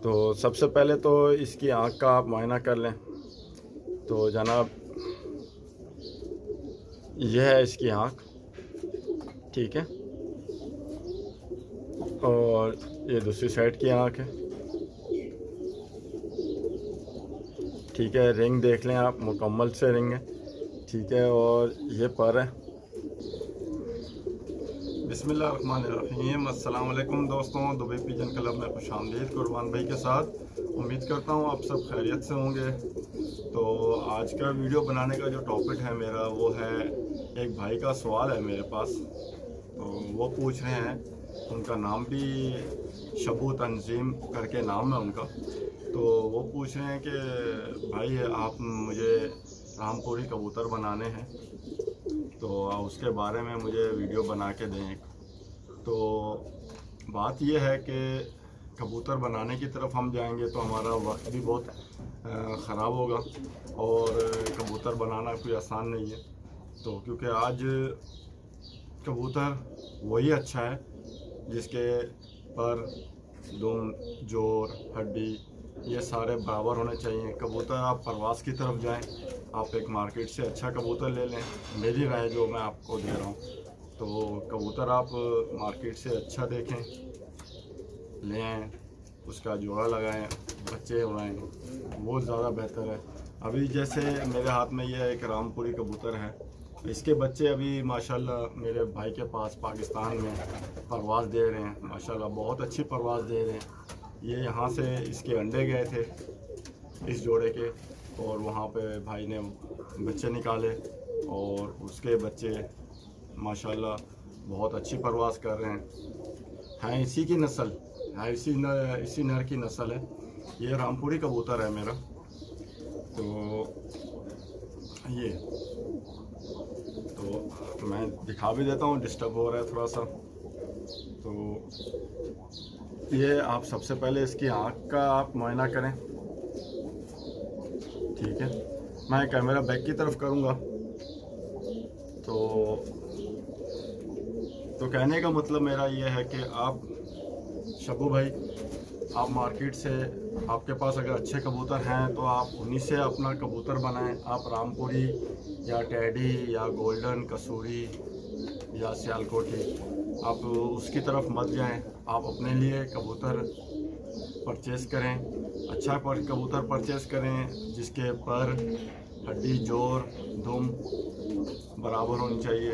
तो सबसे पहले तो इसकी आँख का आप मुआयना कर लें। तो जनाब यह है इसकी आँख, ठीक है। और ये दूसरी साइड की आँख है, ठीक है। रिंग देख लें आप, मुकम्मल से रिंग है, ठीक है। और ये पर है। बिस्मिल्लाहिर्रहमानिर्रहीम। अस्सलाम वालेकुम दोस्तों, दुबई पिजन क्लब में खुशामदीद कुर्बान भाई के साथ। उम्मीद करता हूँ आप सब खैरियत से होंगे। तो आज का वीडियो बनाने का जो टॉपिक है मेरा वो है, एक भाई का सवाल है मेरे पास। तो वो पूछ रहे हैं, उनका नाम भी शबू तंजीम करके नाम है उनका। तो वो पूछ रहे हैं कि भाई आप मुझे रामपुरी कबूतर बनाने हैं, तो उसके बारे में मुझे वीडियो बना के दें। तो बात यह है कि कबूतर बनाने की तरफ हम जाएंगे तो हमारा वक्त भी बहुत ख़राब होगा, और कबूतर बनाना कोई आसान नहीं है। तो क्योंकि आज कबूतर वही अच्छा है जिसके पर, दुम, जोर, हड्डी ये सारे बराबर होने चाहिए। कबूतर आप परवास की तरफ जाएं, आप एक मार्केट से अच्छा कबूतर ले लें, मेरी राय जो मैं आपको दे रहा हूँ। तो कबूतर आप मार्केट से अच्छा देखें, ले आएँ, उसका जोड़ा लगाएं, बच्चे उड़ाएँ, वो ज़्यादा बेहतर है। अभी जैसे मेरे हाथ में ये एक रामपुरी कबूतर है, इसके बच्चे अभी माशाल्लाह मेरे भाई के पास पाकिस्तान में परवाज़ दे रहे हैं। माशाल्लाह बहुत अच्छी परवाज़ दे रहे हैं। ये यहाँ से इसके अंडे गए थे इस जोड़े के, और वहाँ पे भाई ने बच्चे निकाले, और उसके बच्चे माशाल्लाह बहुत अच्छी परवाज़ कर रहे हैं इसी की नस्ल है, इसी नर की नस्ल है। ये रामपुरी कबूतर है मेरा। तो ये तो मैं दिखा भी देता हूँ, डिस्टर्ब हो रहा है थोड़ा सा। तो ये आप सबसे पहले इसकी आँख का आप मुआयना करें, ठीक है। मैं कैमरा बैक की तरफ करूँगा। तो कहने का मतलब मेरा ये है कि आप शबू भाई, आप मार्केट से, आपके पास अगर अच्छे कबूतर हैं तो आप उन्हीं से अपना कबूतर बनाएं। आप रामपुरी या टैडी या गोल्डन कसूरी या सियालकोटी, आप उसकी तरफ मत जाएं। आप अपने लिए कबूतर परचेज़ करें, अच्छा कबूतर परचेज़ करें जिसके पर, हड्डी, जोर, दुम बराबर होनी चाहिए,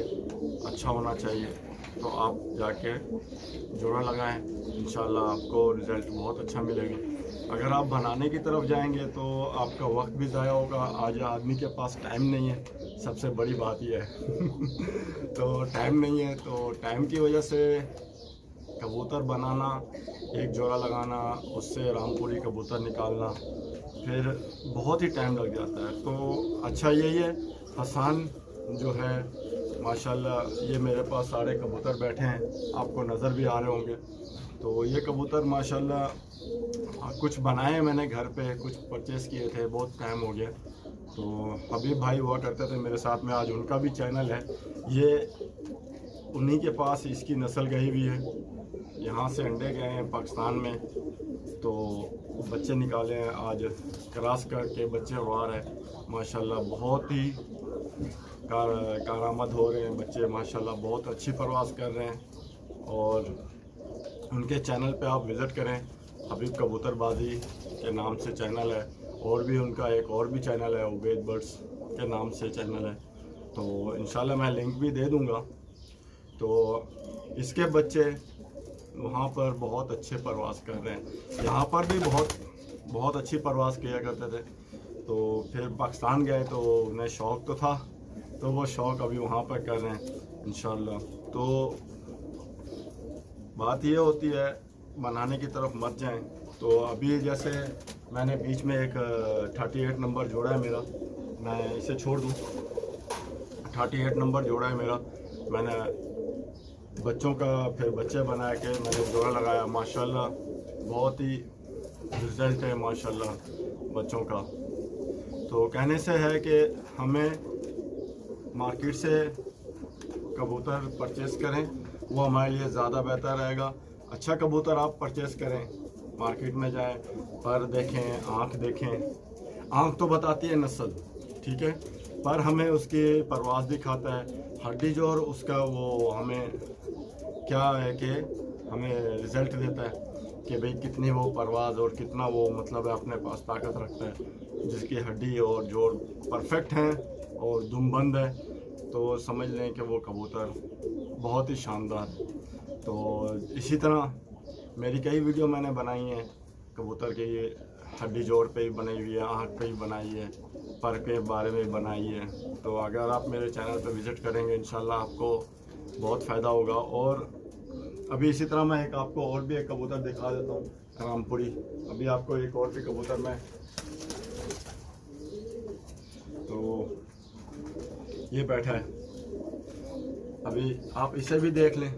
अच्छा होना चाहिए। तो आप जाके जोड़ा लगाएं, इंशाल्लाह आपको रिज़ल्ट बहुत अच्छा मिलेगा। अगर आप बनाने की तरफ जाएंगे तो आपका वक्त भी ज़ाया होगा। आज आदमी के पास टाइम नहीं है, सबसे बड़ी बात यह है। तो टाइम नहीं है, तो टाइम की वजह से कबूतर बनाना, एक जोड़ा लगाना, उससे रामपुरी कबूतर निकालना, फिर बहुत ही टाइम लग जाता है। तो अच्छा यही है, आसान जो है माशाल्लाह। ये मेरे पास सारे कबूतर बैठे हैं, आपको नज़र भी आ रहे होंगे। तो ये कबूतर माशाल्लाह कुछ बनाए मैंने घर पे, कुछ परचेज़ किए थे, बहुत टाइम हो गया। तो हबीब भाई हुआ करते थे मेरे साथ में, आज उनका भी चैनल है। ये उन्हीं के पास इसकी नस्ल गई हुई है, यहाँ से अंडे गए हैं पाकिस्तान में, तो बच्चे निकाले हैं, आज क्रॉस करके बच्चे उड़ा रहे हैं। माशाल्लाह बहुत ही कारामद हो रहे हैं बच्चे, माशाल्लाह बहुत अच्छी परवाज़ कर रहे हैं। और उनके चैनल पे आप विज़िट करें, हबीब कबूतरबाजी के नाम से चैनल है, और भी उनका एक और भी चैनल है, उबैद बर्ड्स के नाम से चैनल है। तो इंशाल्लाह मैं लिंक भी दे दूँगा। तो इसके बच्चे वहाँ पर बहुत अच्छे परवाज़ कर रहे हैं, यहाँ पर भी बहुत अच्छी परवाज़ किया करते थे। तो फिर पाकिस्तान गए तो उन्हें शौक़ तो था, तो वो शौक़ अभी वहाँ पर कर रहे हैं इंशाल्लाह। तो बात ये होती है, बनाने की तरफ मत जाएं। तो अभी जैसे मैंने बीच में एक 38 नंबर जोड़ा है मेरा, मैं इसे छोड़ दूँ। 38 नंबर जोड़ा है मेरा, मैंने बच्चों का फिर बच्चे बना के मैंने जोड़ा लगाया। माशाल्लाह बहुत ही रिज़ल्ट है माशाल्लाह बच्चों का। तो कहने से है कि हमें मार्केट से कबूतर परचेज़ करें, वो हमारे लिए ज़्यादा बेहतर रहेगा। अच्छा कबूतर आप परचेज़ करें, मार्केट में जाएं, पर देखें, आँख देखें। आँख तो बताती है नस्ल, ठीक है, पर हमें उसकी परवाज़ दिखाता है। हड्डी जोड़ उसका वो हमें क्या है कि हमें रिज़ल्ट देता है कि भाई कितनी वो परवाज़ और कितना वो मतलब है अपने पास ताकत रखता है। जिसकी हड्डी और जोड़ परफेक्ट हैं और दुम बंद है तो समझ लें कि वो कबूतर बहुत ही शानदार है। तो इसी तरह मेरी कई वीडियो मैंने बनाई हैं कबूतर के हड्डी जोड़ पे ही बनाई हुई है, आँख पे ही बनाई है, पर के बारे में बनाई है। तो अगर आप मेरे चैनल पे विज़िट करेंगे इंशाल्लाह आपको बहुत फ़ायदा होगा। और अभी इसी तरह मैं आपको और भी एक कबूतर दिखा देता हूँ, रामपुरी। अभी आपको एक और भी कबूतर मैं, तो ये बैठा है, अभी आप इसे भी देख लें,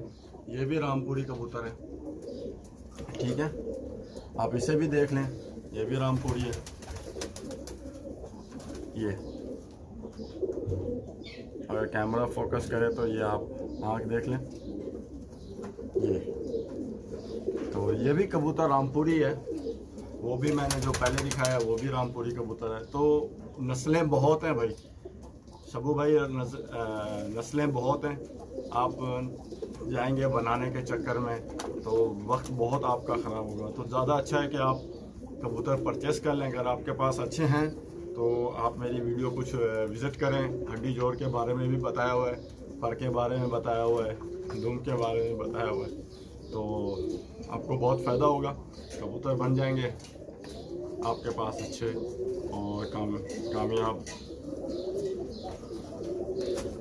ये भी रामपुरी कबूतर है, ठीक है, आप इसे भी देख लें, ये भी रामपुरी है। ये अगर कैमरा फोकस करे तो ये आप आँख देख लें, ये तो ये भी कबूतर रामपुरी है। वो भी मैंने जो पहले दिखाया वो भी रामपुरी कबूतर है। तो नस्लें बहुत हैं भाई शबू भाई, नस्लें बहुत हैं। आप जाएंगे बनाने के चक्कर में तो वक्त बहुत आपका ख़राब होगा। तो ज़्यादा अच्छा है कि आप कबूतर परचेस कर लें। अगर आपके पास अच्छे हैं तो आप मेरी वीडियो कुछ विज़िट करें। हड्डी जोड़ के बारे में भी बताया हुआ है, पर के बारे में बताया हुआ है, दुम के बारे में बताया हुआ है, तो आपको बहुत फ़ायदा होगा। कबूतर बन जाएंगे आपके पास अच्छे और कामयाब।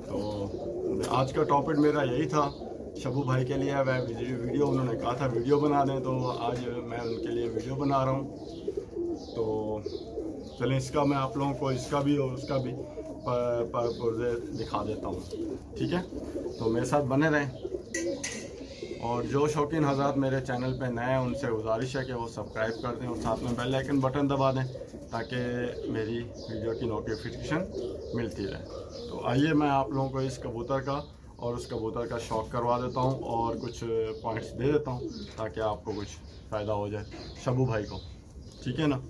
तो आज का टॉपिक मेरा यही था, शबू भाई के लिए वह वीडियो उन्होंने कहा था वीडियो बना दें, तो आज मैं उनके लिए वीडियो बना रहा हूँ। तो चलें, इसका मैं आप लोगों को इसका भी और उसका भी पुर्जे दिखा देता हूँ, ठीक है। तो मेरे साथ बने रहें। और जो शौकीन हज़रात मेरे चैनल पे नए हैं उनसे गुजारिश है कि वो सब्सक्राइब कर दें और साथ में बेल आइकन बटन दबा दें ताकि मेरी वीडियो की नोटिफिकेशन मिलती रहे। तो आइए मैं आप लोगों को इस कबूतर का और उस कबूतर का शौक़ करवा देता हूँ और कुछ पॉइंट्स दे देता हूँ ताकि आपको कुछ फ़ायदा हो जाए शबू भाई को, ठीक है ना।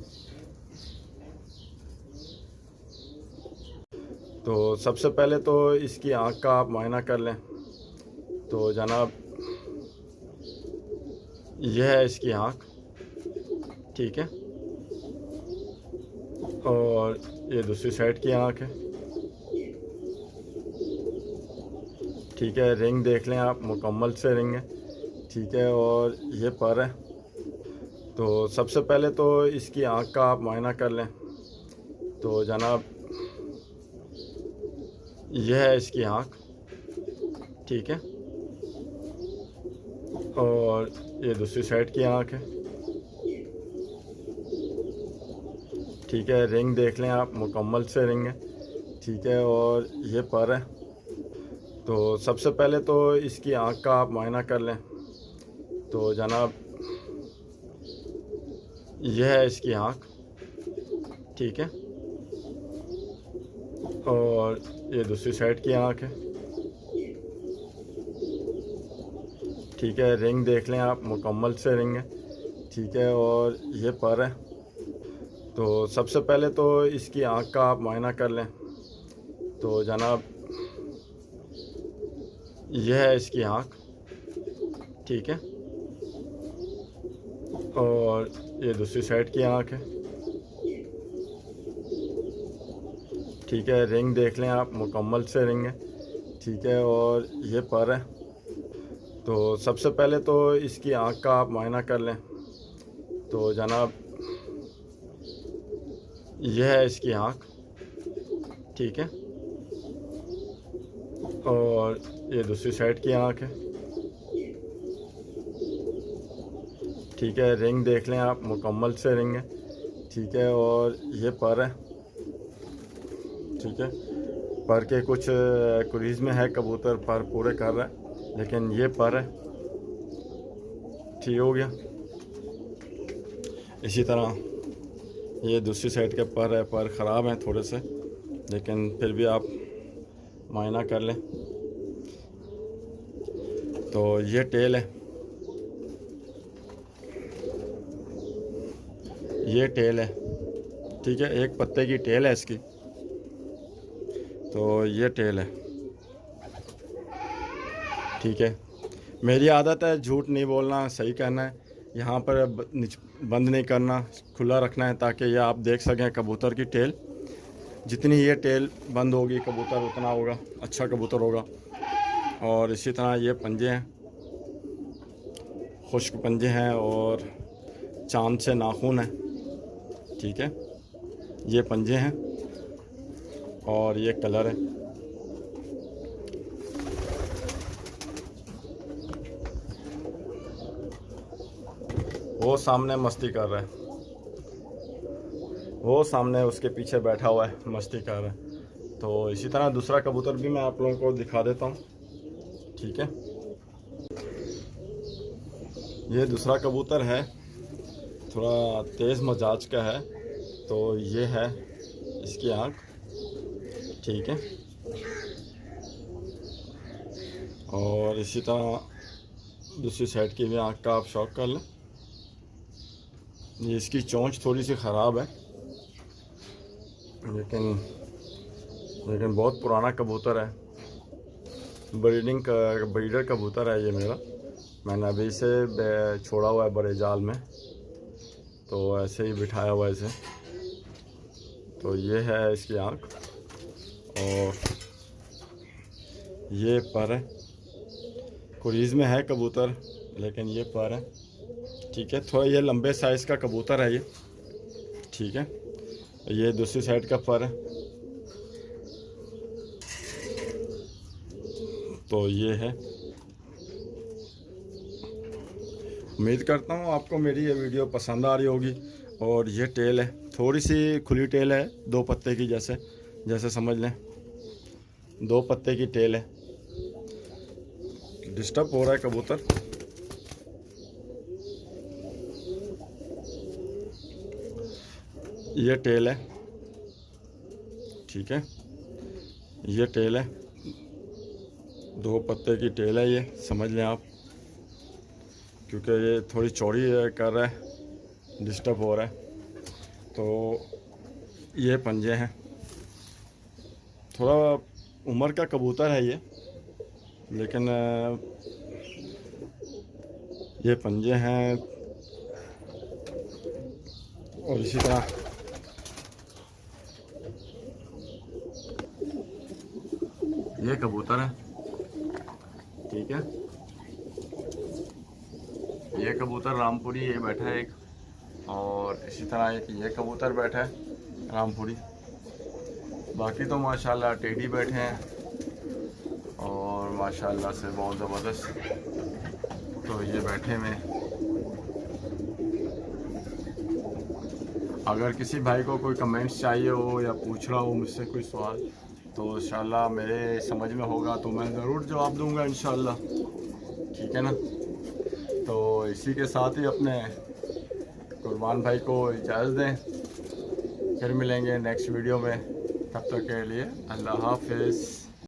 तो सबसे पहले तो इसकी आँख का आप मुआयना कर लें। तो जनाब यह है इसकी आँख, ठीक है, और ये दूसरी साइड की आँख है, ठीक है। रिंग देख लें आप, मुकम्मल से रिंग है, ठीक है, और ये पर है। तो सबसे पहले तो इसकी आँख का आप मुआयना कर लें। तो जनाब यह है इसकी आँख, ठीक है, और ये दूसरी साइड की आँख है, ठीक है। रिंग देख लें आप, मुकम्मल से रिंग है, ठीक है, और ये पर है। तो सबसे पहले तो इसकी आँख का आप मुआयना कर लें। तो जनाब यह है इसकी आँख, ठीक है, और ये दूसरी साइड की आँख है, ठीक है। रिंग देख लें आप, मुकम्मल से रिंग है, ठीक है, और ये पर है। तो सबसे पहले तो इसकी आँख का आप मुआयना कर लें। तो जनाब यह है इसकी आँख, ठीक है, और ये दूसरी साइड की आँख है, ठीक है। रिंग देख लें आप, मुकम्मल से रिंग है, ठीक है, और ये पर है। तो सबसे पहले तो इसकी आँख का आप मुआयना कर लें। तो जनाब यह है इसकी आँख, ठीक है, और ये दूसरी साइड की आँख है, ठीक है। रिंग देख लें आप, मुकम्मल से रिंग है, ठीक है, और ये पर है, ठीक है। पर के कुछ क्रीज़ में है कबूतर, पर पूरे कर रहा है, लेकिन ये पर है, ठीक हो गया। इसी तरह ये दूसरी साइड के पर है, पर ख़राब हैं थोड़े से, लेकिन फिर भी आप मुआयना कर लें। तो ये टेल है, ये टेल है, ठीक है, एक पत्ते की टेल है इसकी। तो ये टेल है, ठीक है। मेरी आदत है झूठ नहीं बोलना, सही कहना है। यहाँ पर बंद नहीं करना, खुला रखना है ताकि ये आप देख सकें कबूतर की टेल। जितनी ये टेल बंद होगी कबूतर उतना होगा अच्छा कबूतर होगा। और इसी तरह ये पंजे हैं, खुश्क पंजे हैं और चांद से नाखून है, ठीक है। ये पंजे हैं और ये कलर है। वो सामने मस्ती कर रहा है, वो सामने उसके पीछे बैठा हुआ है, मस्ती कर रहा है। तो इसी तरह दूसरा कबूतर भी मैं आप लोगों को दिखा देता हूँ, ठीक है। ये दूसरा कबूतर है, थोड़ा तेज़ मिजाज का है। तो ये है इसकी आँख, ठीक है। और इसी तरह दूसरी साइड की भी आँख का आप शौक कर लें। ये इसकी चोंच थोड़ी सी ख़राब है, लेकिन बहुत पुराना कबूतर है। ब्रीडर कबूतर है ये मेरा। मैंने अभी से छोड़ा हुआ है बड़े जाल में, तो ऐसे ही बिठाया हुआ है इसे। तो ये है इसकी आँख और ये पर है। कुरीज़ में है कबूतर, लेकिन ये पर है, ठीक है। थोड़ा ये लंबे साइज़ का कबूतर है ये, ठीक है। ये दूसरी साइड का पर है। तो ये है। उम्मीद करता हूँ आपको मेरी ये वीडियो पसंद आ रही होगी। और ये टेल है, थोड़ी सी खुली टेल है, 2 पत्ते की जैसे समझ लें, 2 पत्ते की टेल है। डिस्टर्ब हो रहा है कबूतर। ये टेल है, ठीक है। ये टेल है, 2 पत्ते की टेल है ये, समझ लें आप। क्योंकि ये थोड़ी चौड़ी कर रहा है, डिस्टर्ब हो रहा है। तो ये पंजे हैं, थोड़ा उम्र का कबूतर है ये, लेकिन ये पंजे हैं। और इसी तरह ये कबूतर है, ठीक है। ये कबूतर रामपुरी ये बैठा है एक, और इसी तरह एक ये कबूतर बैठा है रामपुरी। बाकी तो माशाल्लाह टेडी बैठे हैं और माशाल्लाह से बहुत ज़बरदस्त। तो ये बैठे में, अगर किसी भाई को कोई कमेंट्स चाहिए हो या पूछ रहा हो मुझसे कोई सवाल, तो इंशाल्लाह मेरे समझ में होगा तो मैं ज़रूर जवाब दूंगा इंशाल्लाह, ठीक है ना। तो इसी के साथ ही अपने कुर्बान भाई को इजाज़त दें, फिर मिलेंगे नेक्स्ट वीडियो में। तब तक के लिए अल्लाह हाफ़िज़।